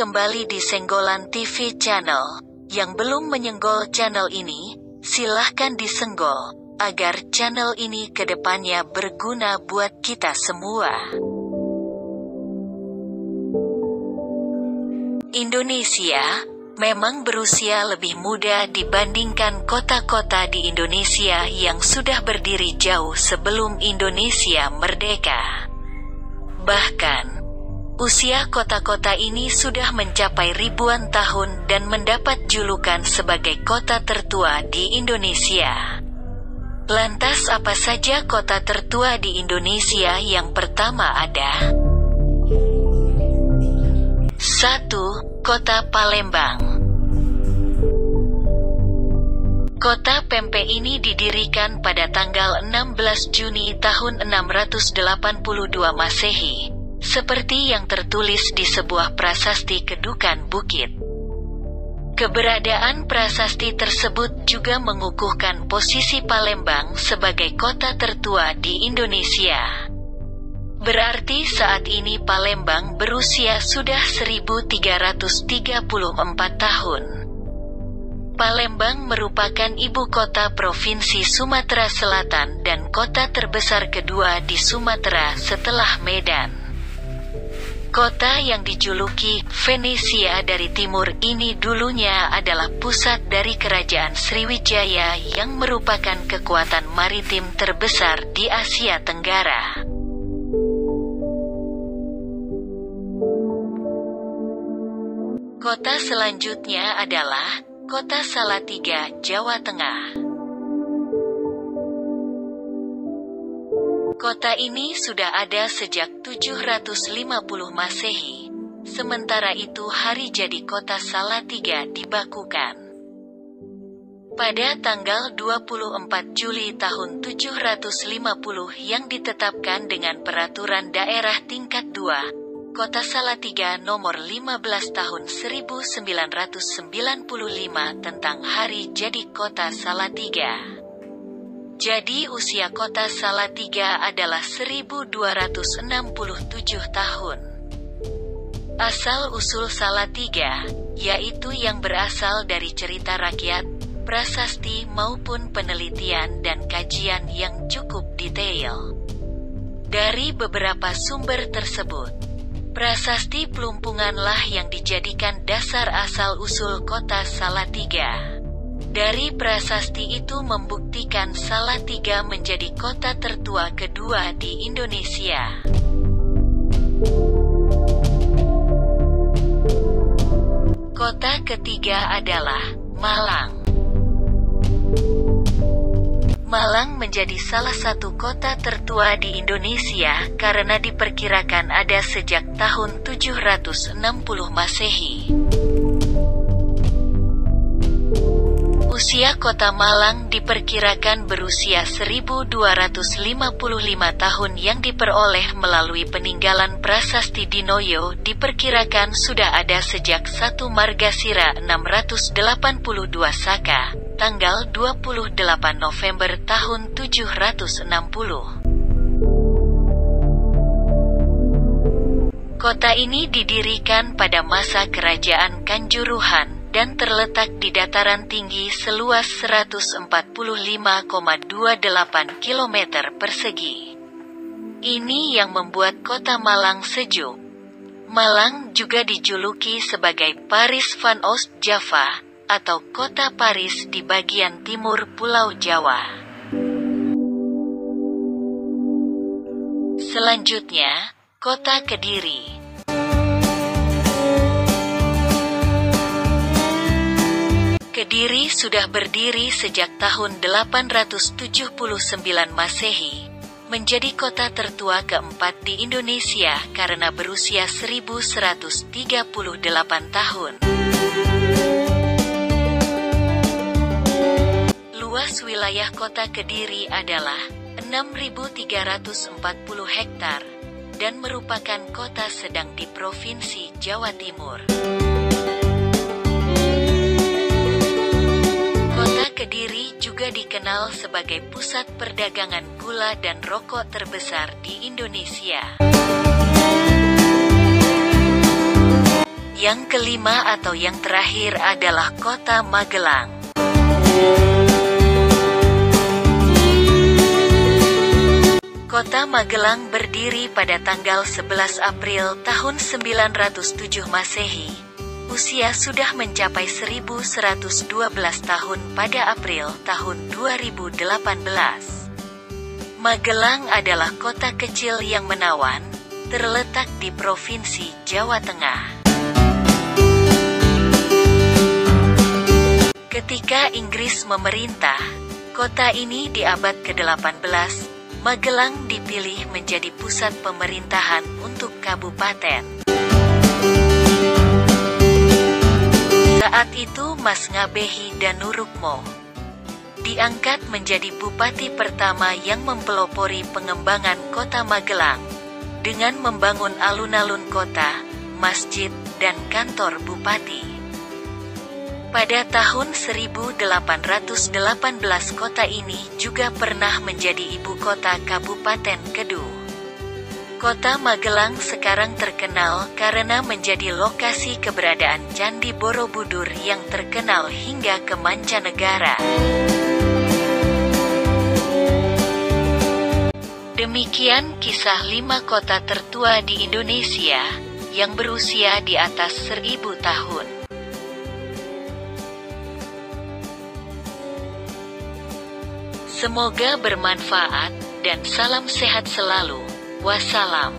kembali di Senggolan TV Channel. Yang belum menyenggol channel ini, silahkan disenggol, agar channel ini kedepannya berguna buat kita semua. Indonesia memang berusia lebih muda dibandingkan kota-kota di Indonesia yang sudah berdiri jauh sebelum Indonesia merdeka. Bahkan, usia kota-kota ini sudah mencapai ribuan tahun dan mendapat julukan sebagai kota tertua di Indonesia. Lantas apa saja kota tertua di Indonesia? Yang pertama ada 1. Kota Palembang. Kota Pempek ini didirikan pada tanggal 16 Juni tahun 682 Masehi, seperti yang tertulis di sebuah prasasti Kedukan Bukit. Keberadaan prasasti tersebut juga mengukuhkan posisi Palembang sebagai kota tertua di Indonesia. Berarti saat ini Palembang berusia sudah 1334 tahun. Palembang merupakan ibu kota Provinsi Sumatera Selatan dan kota terbesar kedua di Sumatera setelah Medan. Kota yang dijuluki Venesia dari timur ini dulunya adalah pusat dari Kerajaan Sriwijaya yang merupakan kekuatan maritim terbesar di Asia Tenggara. Kota selanjutnya adalah Kota Salatiga, Jawa Tengah. Kota ini sudah ada sejak 750 Masehi. Sementara itu hari jadi Kota Salatiga dibakukan pada tanggal 24 Juli tahun 750 yang ditetapkan dengan Peraturan Daerah Tingkat 2. Kota Salatiga nomor 15 tahun 1995 tentang hari jadi Kota Salatiga. Jadi usia Kota Salatiga adalah 1267 tahun. Asal-usul Salatiga, yaitu yang berasal dari cerita rakyat, prasasti maupun penelitian dan kajian yang cukup detail. Dari beberapa sumber tersebut, prasasti Pelumpunganlah yang dijadikan dasar asal-usul Kota Salatiga. Dari prasasti itu membuktikan Salatiga menjadi kota tertua kedua di Indonesia. Kota ketiga adalah Malang. Malang menjadi salah satu kota tertua di Indonesia karena diperkirakan ada sejak tahun 760 Masehi. Usia kota Malang diperkirakan berusia 1255 tahun yang diperoleh melalui peninggalan prasasti Dinoyo diperkirakan sudah ada sejak 1 Margasira 682 Saka, tanggal 28 November tahun 760. Kota ini didirikan pada masa Kerajaan Kanjuruhan dan terletak di dataran tinggi seluas 145,28 km persegi. Ini yang membuat kota Malang sejuk. Malang juga dijuluki sebagai Paris van Oost Java, atau kota Paris di bagian timur Pulau Jawa. Selanjutnya, Kota Kediri. Kediri sudah berdiri sejak tahun 879 Masehi, menjadi kota tertua keempat di Indonesia karena berusia 1138 tahun. Luas wilayah kota Kediri adalah 6.340 hektar, dan merupakan kota sedang di Provinsi Jawa Timur. Kediri juga dikenal sebagai pusat perdagangan gula dan rokok terbesar di Indonesia. Yang kelima atau yang terakhir adalah Kota Magelang. Kota Magelang berdiri pada tanggal 11 April tahun 907 Masehi. Usia sudah mencapai 1112 tahun pada April tahun 2018. Magelang adalah kota kecil yang menawan, terletak di Provinsi Jawa Tengah. Ketika Inggris memerintah, kota ini di abad ke-18, Magelang dipilih menjadi pusat pemerintahan untuk kabupaten. Saat itu Mas Ngabehi Danurukmo diangkat menjadi bupati pertama yang mempelopori pengembangan kota Magelang, dengan membangun alun-alun kota, masjid, dan kantor bupati. Pada tahun 1818 kota ini juga pernah menjadi ibu kota Kabupaten Kedu. Kota Magelang sekarang terkenal karena menjadi lokasi keberadaan Candi Borobudur yang terkenal hingga ke mancanegara. Demikian kisah 5 kota tertua di Indonesia yang berusia di atas 1000 tahun. Semoga bermanfaat, dan salam sehat selalu. Wassalam.